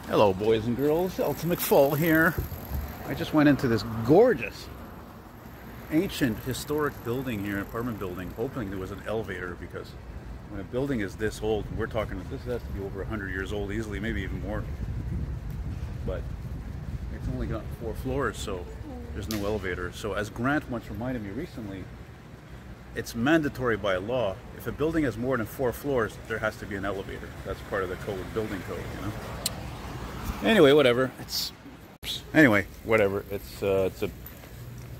Hello, boys and girls. Elton McFall here. I just went into this gorgeous, ancient, historic building here, apartment building, hoping there was an elevator, because when a building is this old, we're talking, this has to be over 100 years old easily, maybe even more. But it's only got 4 floors, so there's no elevator. So as Grant once reminded me recently, it's mandatory by law. If a building has more than 4 floors, there has to be an elevator. That's part of the code, building code, you know. Anyway, whatever. It's a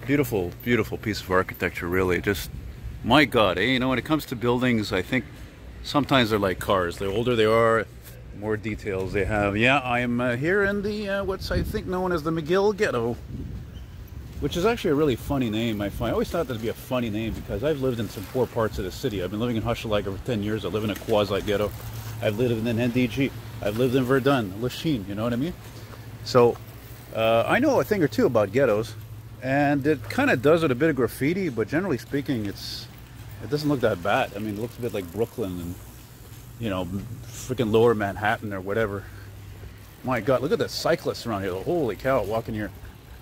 beautiful, beautiful piece of architecture, really. Just, my God, you know, when it comes to buildings, I think sometimes they're like cars. The older they are, the more details they have. Yeah, I'm here in the what's I think known as the Mcgill Ghetto, which is actually a really funny name. I always thought that'd be a funny name because I've lived in some poor parts of the city. I've been living in Hochelaga for 10 years. I live in a quasi ghetto. I've lived in NDG. I've lived in Verdun, Lachine, you know what I mean? So, I know a thing or two about ghettos, and it kind of does with a bit of graffiti, but generally speaking, it doesn't look that bad. I mean, it looks a bit like Brooklyn and, you know, freaking lower Manhattan or whatever. My God, look at the cyclists around here. Holy cow, walking here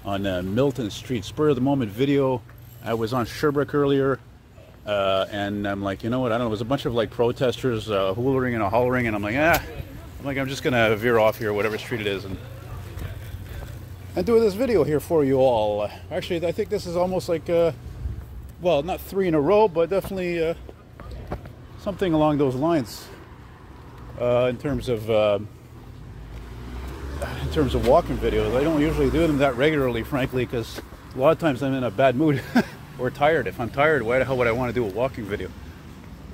on Milton Street. Spur of the moment video. I was on Sherbrooke earlier. And I'm like, you know what, I don't know, it was a bunch of like protesters hollering and hollering, and I'm like, I'm just gonna veer off here, whatever street it is, and do this video here for you all. Actually, I think this is almost like, well, not 3 in a row, but definitely something along those lines in terms of walking videos. I don't usually do them that regularly, frankly, because a lot of times I'm in a bad mood. Or tired. If I'm tired, why the hell would I want to do a walking video?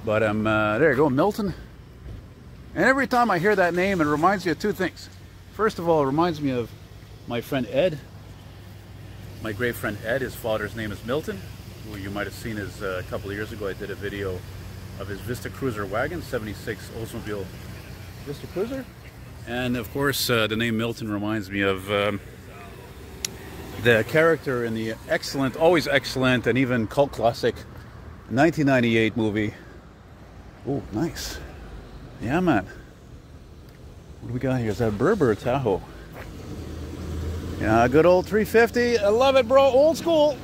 But there you go, Milton. And every time I hear that name, it reminds me of 2 things. First of all, it reminds me of my friend Ed. My great friend Ed. His father's name is Milton, who you might have seen a couple of years ago. I did a video of his Vista Cruiser wagon, 76 Oldsmobile Vista Cruiser. And of course, the name Milton reminds me of the character in the excellent, always excellent, and even cult classic 1998 movie. Oh, nice. Yeah, man. What do we got here? Is that a Berber or Tahoe? Yeah, good old 350. I love it, bro. Old school.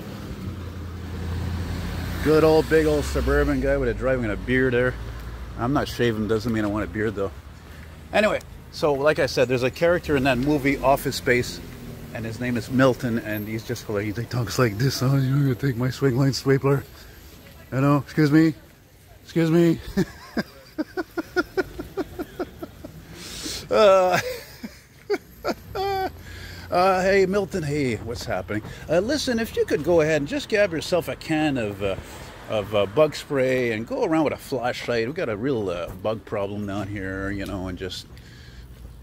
Good old, big old suburban guy with a driving and a beard there. I'm not shaving, doesn't mean I want a beard, though. Anyway, so like I said, there's a character in that movie, Office Space, and his name is Milton, and he's just like, he talks like this. Oh, you're gonna take my swing line stapler. You know, excuse me. Excuse me. Hey, Milton, hey, what's happening? Listen, if you could go ahead and just grab yourself a can of bug spray and go around with a flashlight. We've got a real bug problem down here, you know, and just...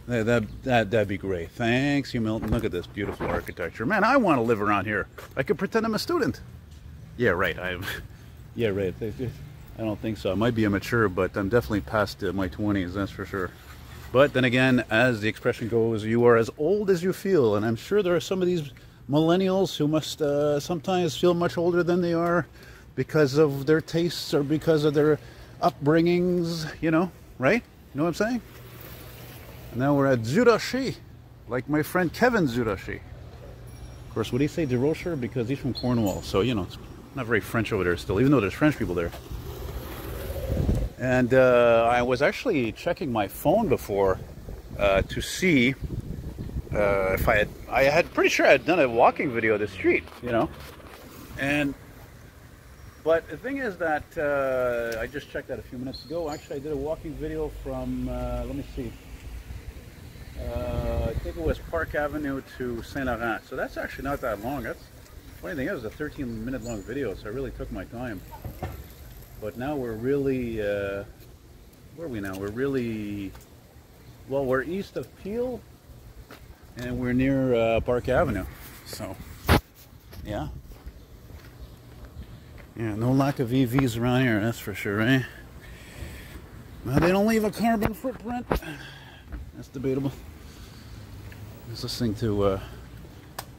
That'd be great. Thanks, you, Milton. Look at this beautiful architecture. Man, I want to live around here. I could pretend I'm a student. Yeah, right. Yeah, right. I don't think so. I might be immature, but I'm definitely past my 20s, that's for sure. But then again, as the expression goes, you are as old as you feel. And I'm sure there are some of these millennials who must sometimes feel much older than they are because of their tastes or because of their upbringings, you know, right? You know what I'm saying? Now we're at Zurashi, like my friend Kevin Zurashi. Of course, what do you say, DeRocher? Because he's from Cornwall, so, you know, it's not very French over there still, even though there's French people there. And I was actually checking my phone before to see if I had pretty sure I had done a walking video of the street, you know. But the thing is that I just checked that a few minutes ago. Actually, I did a walking video from, let me see. I think it was Park Avenue to Saint Laurent. So that's actually not that long. That's funny thing is, it was a 13-minute long video, so I really took my time. But now we're really, where are we now? We're really, well, we're east of Peel, and we're near Park Avenue. So, yeah. Yeah, no lack of EVs around here, that's for sure, eh? Well, they don't leave a carbon footprint. That's debatable. I was listening to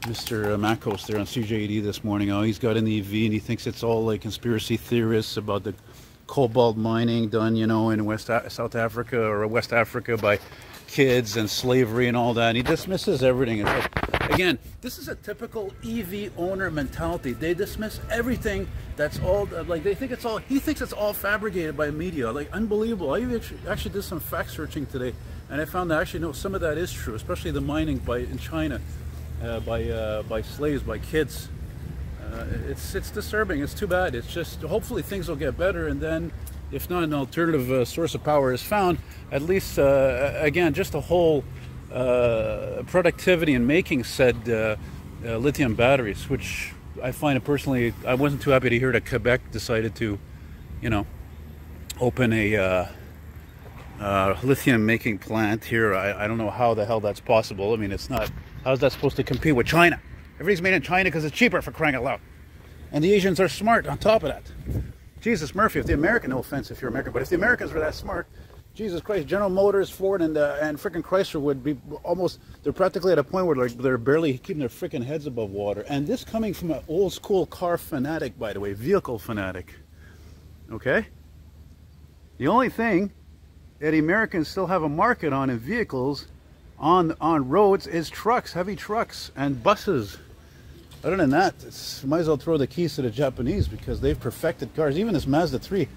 Mr. Makos there on CJD this morning. Oh, he's got an EV and he thinks it's all like conspiracy theorists about the cobalt mining done, you know, in South Africa or West Africa by kids and slavery and all that. And he dismisses everything. It's like, again, this is a typical EV owner mentality. They dismiss everything. That's all, like they think it's all, he thinks it's all fabricated by media. Like, unbelievable. I actually did some fact searching today, and I found that actually, no, some of that is true, especially the mining in China by slaves, by kids. It's disturbing. It's too bad. It's just, hopefully things will get better, and then if not an alternative source of power is found, at least again, just the whole productivity in making said lithium batteries, which I find it personally, I wasn't too happy to hear that Quebec decided to, you know, open a lithium making plant here. I don't know how the hell that's possible. I mean, it's not, how's that supposed to compete with China? Everything's made in China because it's cheaper, for crying out loud. And the Asians are smart on top of that. Jesus Murphy, if the American, no offense if you're American, but if the Americans were that smart, Jesus Christ, General Motors, Ford, and frickin' Chrysler would be almost, they're practically at a point where like they're barely keeping their frickin' heads above water. And this coming from an old school car fanatic, by the way, vehicle fanatic. Okay? The only thing that Americans still have a market on in vehicles on roads is trucks, heavy trucks, and buses. Other than that, might as well throw the keys to the Japanese, because they've perfected cars. Even this Mazda 3,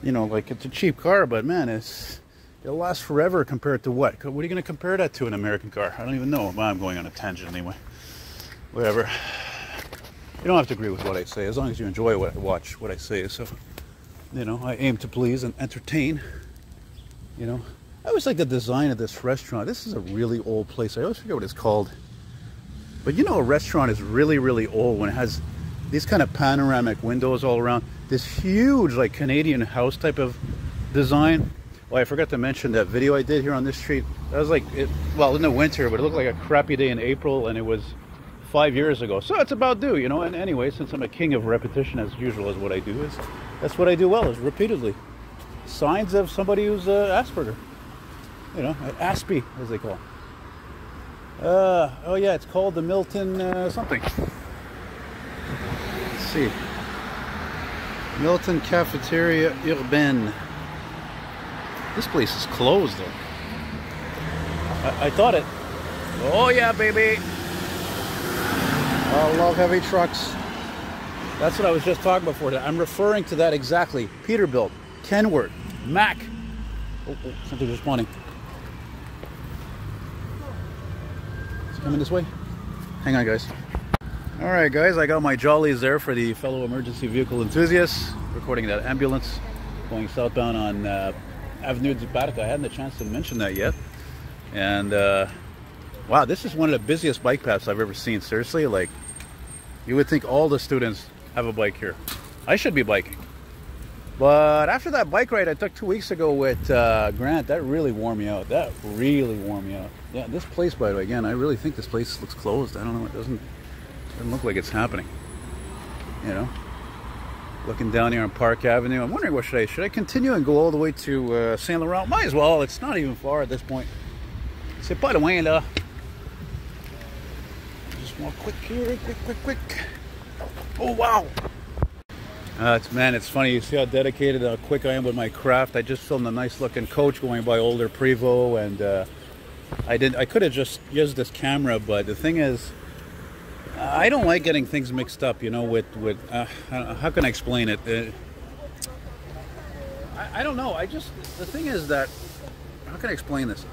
you know, like, it's a cheap car, but man, it'll last forever compared to what? What are you going to compare that to, an American car? I don't even know. Well, I'm going on a tangent anyway. Whatever. You don't have to agree with what I say, as long as you enjoy watch what I say. So, you know, I aim to please and entertain. You know, I always like the design of this restaurant. This is a really old place. I always forget what it's called. But you know, a restaurant is really, really old when it has these kind of panoramic windows all around. This huge, like, Canadian house type of design. Well, I forgot to mention that video I did here on this street. That was like, well, in the winter, but it looked like a crappy day in April, and it was 5 years ago. So it's about due, you know. And anyway, since I'm a king of repetition, as usual, is what I do, that's what I do well, is repeatedly. Signs of somebody who's Asperger. You know, Aspie, as they call it. Oh yeah, it's called the Milton something. Let's see. Milton Cafeteria Urbaine. This place is closed though. I thought it. Oh yeah, baby. I love heavy trucks. That's what I was just talking about before. I'm referring to that exactly. Peterbilt, Kenworth, Mack. Oh, something's responding. Coming this way. Hang on, guys. All right, guys, I got my jollies there for the fellow emergency vehicle enthusiasts, recording that ambulance going southbound on Avenue du Parc. I hadn't a chance to mention that yet. And wow, this is one of the busiest bike paths I've ever seen. Seriously, like, you would think all the students have a bike here. I should be biking. But after that bike ride I took 2 weeks ago with Grant, that really wore me out. That really wore me out. Yeah, this place, by the way, again, I really think this place looks closed. I don't know, it doesn't look like it's happening. You know? Looking down here on Park Avenue, I'm wondering, what should I continue and go all the way to Saint Laurent? Might as well, it's not even far at this point. C'est pas loin là. Just more quick here, quick. Oh wow! Man, it's funny. You see how dedicated, quick I am with my craft. I just filmed a nice looking coach going by Older Prevost, and I could have just used this camera, but the thing is, I don't like getting things mixed up, you know, with how can I explain it? I don't know. The thing is that, how can I explain this?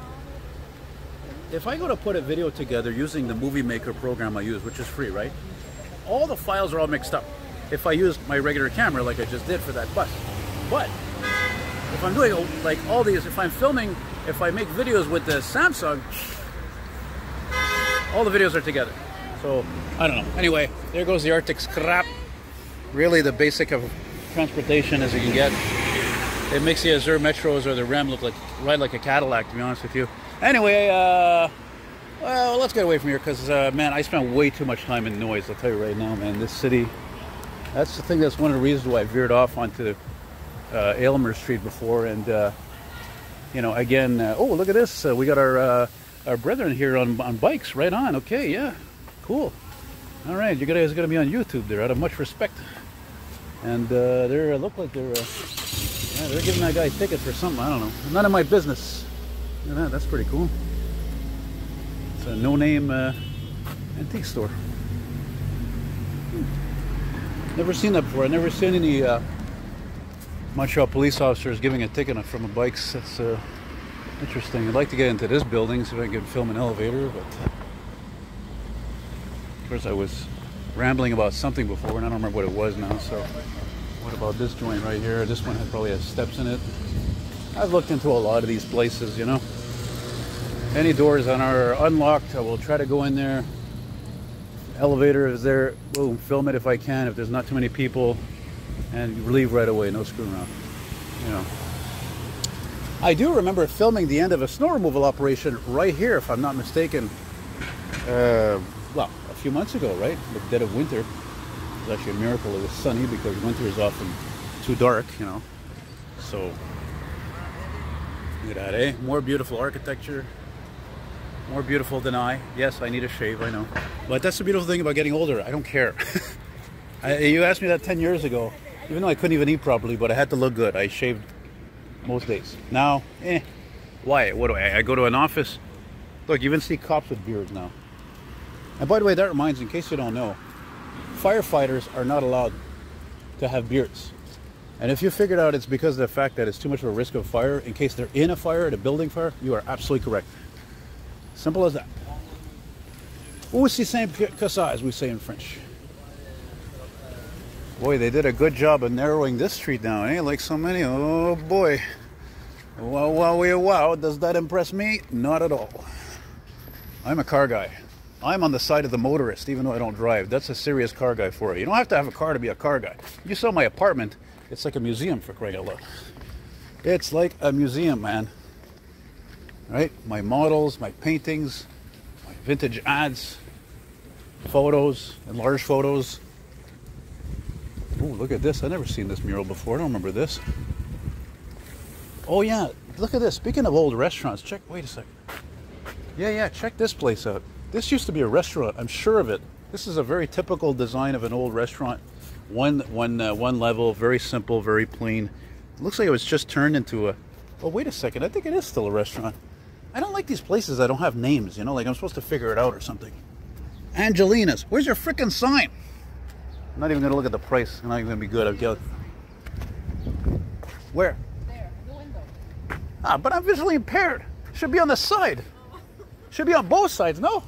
If I go to put a video together using the Movie Maker program I use, which is free, right? All the files are all mixed up if I use my regular camera like I just did for that bus. But if I'm doing like all these, if I'm filming, if I make videos with the Samsung, all the videos are together. So, I don't know. Anyway, there goes the Arctic scrap. Really the basic of transportation as you can get. It makes the Azure Metros or the REM ride like a Cadillac, to be honest with you. Anyway, well, let's get away from here, because, man, I spend way too much time in noise, I'll tell you right now, man. This city, that's the thing, that's one of the reasons why I veered off onto Aylmer Street before. And, you know, again, oh, look at this. We got our brethren here on bikes, right on. Okay, yeah, cool. All right, you guys are going to be on YouTube there, out of much respect. And they look like they're giving that guy a ticket for something, I don't know. None of my business. Look at that, that's pretty cool. It's a no-name antique store. Never seen that before. I've never seen any Montreal police officers giving a ticket from a bike. That's interesting. I'd like to get into this building so I can film an elevator, but of course I was rambling about something before and I don't remember what it was now. So what about this joint right here? This one probably has steps in it. I've looked into a lot of these places, you know. Any doors that are unlocked, I will try to go in there. Elevator is there, boom, film it if I can, if there's not too many people, and leave right away, no screwing around, you know. I do remember filming the end of a snow removal operation right here, if I'm not mistaken, well, a few months ago, right? The dead of winter. It was actually a miracle it was sunny, because winter is often too dark, you know. So, look at that, eh? More beautiful architecture. More beautiful than I. Yes, I need a shave, I know. But that's the beautiful thing about getting older. I don't care. You asked me that 10 years ago, even though I couldn't even eat properly, but I had to look good. I shaved most days. Now, why? What do I go to an office? Look, you even see cops with beards now. And by the way, that reminds me, in case you don't know, firefighters are not allowed to have beards. And if you figured out it's because of the fact that it's too much of a risk of fire, in case they're in a fire, in a building fire, you are absolutely correct. Simple as that. Aussi simple que ça, as we say in French. Boy, they did a good job of narrowing this street down, eh? Like so many. Oh boy. Wow, wow, wow, wow. Does that impress me? Not at all. I'm a car guy. I'm on the side of the motorist, even though I don't drive. That's a serious car guy for you. You don't have to have a car to be a car guy. You saw my apartment. It's like a museum, for crying out loud. It's like a museum, man. Right? My models, my paintings, my vintage ads, photos, enlarged photos. Oh, look at this. I've never seen this mural before. I don't remember this. Oh, yeah. Look at this. Speaking of old restaurants, check. Wait a second. Yeah. Check this place out. This used to be a restaurant. I'm sure of it. This is a very typical design of an old restaurant. One level, very simple, very plain. It looks like it was just turned into a... Oh, wait a second. I think it is still a restaurant. I don't like these places that don't have names, you know, like I'm supposed to figure it out or something. Angelina's. Where's your frickin' sign? I'm not even going to look at the price. I'm not even going to be good. I've got... Where? There, in the window. Ah, but I'm visually impaired. Should be on the side. Should be on both sides, no?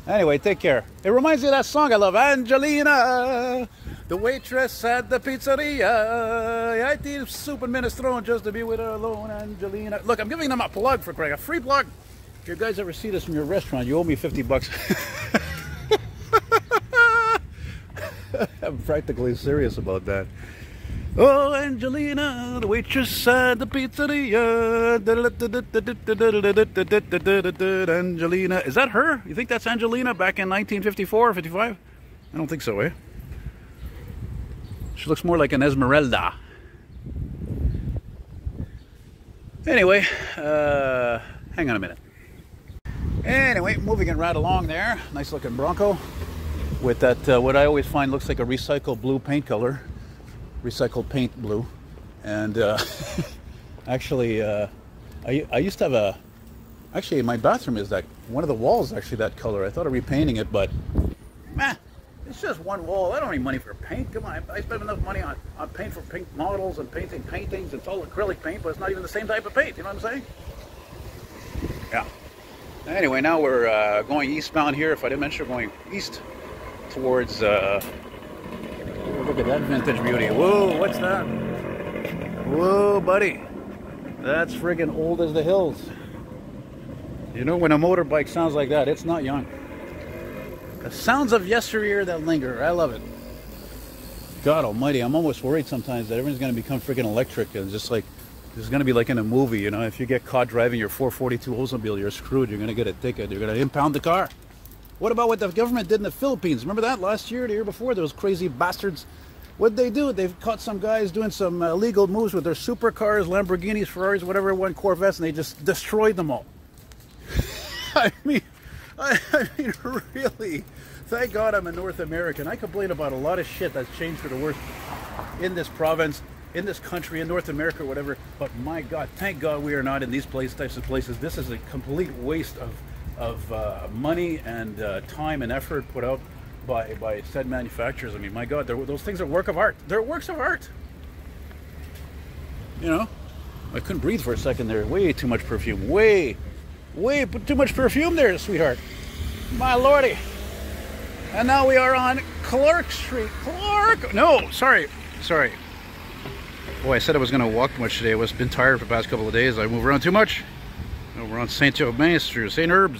Anyway, take care. It reminds me of that song I love. Angelina, the waitress at the pizzeria. I eat soup and minestrone just to be with her alone. Angelina. Look, I'm giving them a plug for Craig. A free plug. If you guys ever see this in your restaurant, you owe me 50 bucks. I'm practically serious about that. Oh, Angelina, the waitress at the pizzeria. Angelina. Is that her? You think that's Angelina back in 1954 or 55? I don't think so, eh? She looks more like an Esmeralda. Anyway, hang on a minute. Anyway, moving it right along there. Nice looking Bronco. With that, what I always find looks like a recycled blue paint color. Recycled paint blue. And actually, I used to have a... Actually, my bathroom is that... One of the walls is actually that color. I thought of repainting it, but... It's just one wall. I don't need money for paint. Come on, I spend enough money on paint for paint models and painting paintings. It's all acrylic paint, but it's not even the same type of paint. You know what I'm saying? Yeah. Anyway, now we're going eastbound here. If I didn't mention, we're going east towards... look at that vintage beauty. Whoa, what's that? Whoa, buddy. That's friggin' old as the hills. You know, when a motorbike sounds like that, it's not young. The sounds of yesteryear that linger. I love it. God almighty, I'm almost worried sometimes that everything's going to become friggin' electric. And just like, it's going to be like in a movie, you know. If you get caught driving your 442 Oldsmobile, you're screwed. You're going to get a ticket. You're going to impound the car. What about what the government did in the Philippines? Remember that last year, the year before? Those crazy bastards. What'd they do? They've caught some guys doing some illegal moves with their supercars, Lamborghinis, Ferraris, whatever, one Corvettes, and they just destroyed them all. I mean, really, thank God I'm a North American. I complain about a lot of shit that's changed for the worse in this province. in this country, in North America, or whatever. But my God, thank God we are not in these types of places. This is a complete waste of money and time and effort put out by said manufacturers. I mean, my God, those things are work of art. They're works of art. You know, I couldn't breathe for a second there. Way too much perfume. Way too much perfume there, sweetheart. My lordy. And now we are on Clark Street. Clark! No, sorry. Boy, I said I was going to walk too much today. I've been tired for the past couple of days. I move around too much. No, we're on Saint-Urbain Street, St. Urban.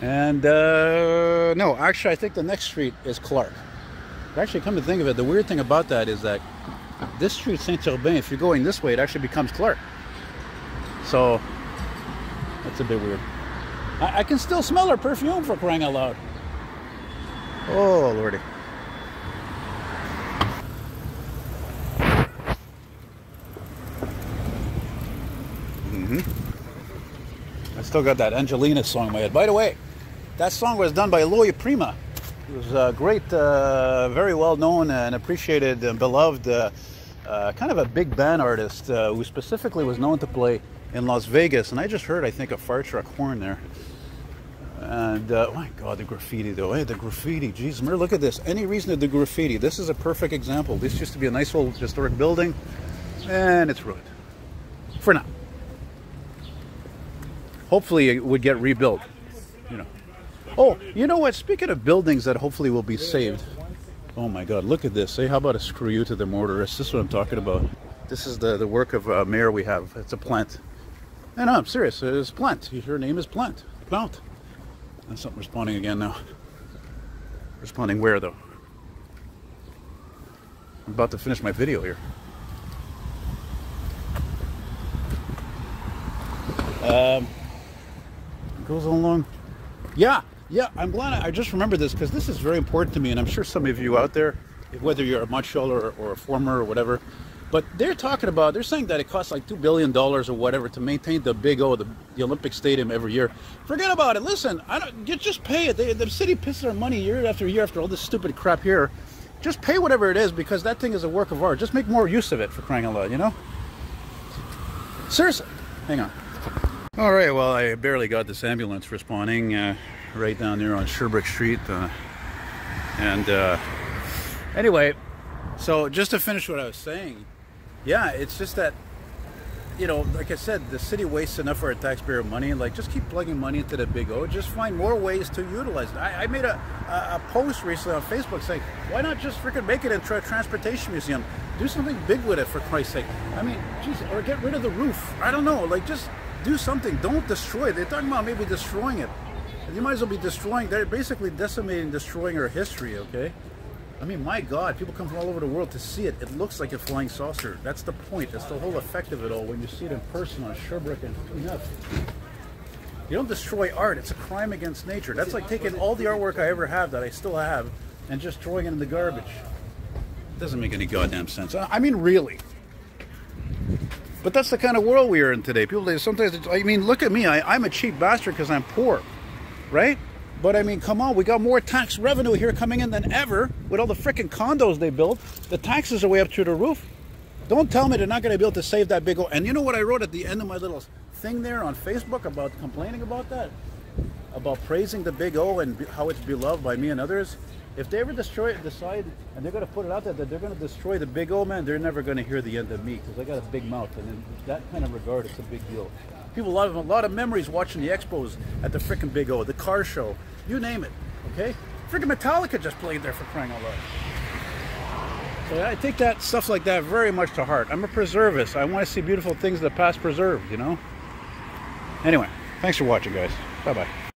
And, no, actually, I think the next street is Clark. Actually, come to think of it, the weird thing about that is that this street, Saint-Urbain, if you're going this way, it actually becomes Clark. So, that's a bit weird. I can still smell her perfume, for crying out loud. Oh, lordy. I still got that Angelina song in my head. By the way, that song was done by Loya Prima. He was a great, very well known and appreciated and beloved, kind of a big band artist who specifically was known to play in Las Vegas. And I just heard, I think, a fire truck horn there. And, oh my God, the graffiti though. Hey, the graffiti, geez, look at this. Any reason to do graffiti? This is a perfect example. This used to be a nice old historic building, and it's ruined. For now. Hopefully it would get rebuilt, you know. Oh, you know what? Speaking of buildings that hopefully will be saved. Oh my God, look at this. Hey, how about a screw you to the mortarists? This is what I'm talking about. This is the work of a mayor we have. It's a plant. No, I'm serious. It's Plant. Her name is Plant. Plant. That's something responding again now. Responding where though? I'm about to finish my video here. Goes along. Yeah, I'm glad I just remembered this because this is very important to me, and I'm sure some of you out there, whether you're a Montreal or a former or whatever, but they're saying that it costs like $2 billion or whatever to maintain the Big O, the Olympic Stadium every year. Forget about it. Listen, you just pay it. The city pisses our money year after all this stupid crap here. Just pay whatever it is because that thing is a work of art. Just make more use of it, for crying out loud, you know? Seriously. Hang on. All right, well, I barely got this ambulance responding right down there on Sherbrooke Street. Anyway, so just to finish what I was saying, yeah, it's just that, you know, like I said, the city wastes enough of our taxpayer money, and like just keep plugging money into the Big O. Just find more ways to utilize it. I made a post recently on Facebook saying, why not just freaking make it into a transportation museum? Do something big with it, for Christ's sake. I mean, geez, or get rid of the roof. I don't know, like just do something. Don't destroy it. They're talking about maybe destroying it. You might as well be destroying. They're basically decimating, destroying our history, okay? I mean, my God, people come from all over the world to see it. It looks like a flying saucer. That's the point. That's the whole effect of it all when you see it in person on Sherbrooke and enough. You don't destroy art. It's a crime against nature. That's like taking all the artwork I ever have that I still have and just throwing it in the garbage. It doesn't make any goddamn sense. I mean, really. But that's the kind of world we are in today. People, sometimes, I mean, look at me. I'm a cheap bastard because I'm poor, right? But I mean, come on, we got more tax revenue here coming in than ever with all the freaking condos they built. The taxes are way up through the roof. Don't tell me they're not going to be able to save that Big O. And you know what I wrote at the end of my little thing there on Facebook about complaining about that? About praising the Big O and how it's beloved by me and others? If they ever decide, and they're going to put it out there that they're going to destroy the Big O, man, they're never going to hear the end of me because I got a big mouth, and in that kind of regard, it's a big deal. People, a lot of memories watching the expos at the frickin' Big O, the car show, you name it, okay? Frickin' Metallica just played there, for crying out loud. So I take that stuff like that very much to heart. I'm a preservist. I want to see beautiful things of the past preserved, you know? Anyway, thanks for watching, guys. Bye-bye.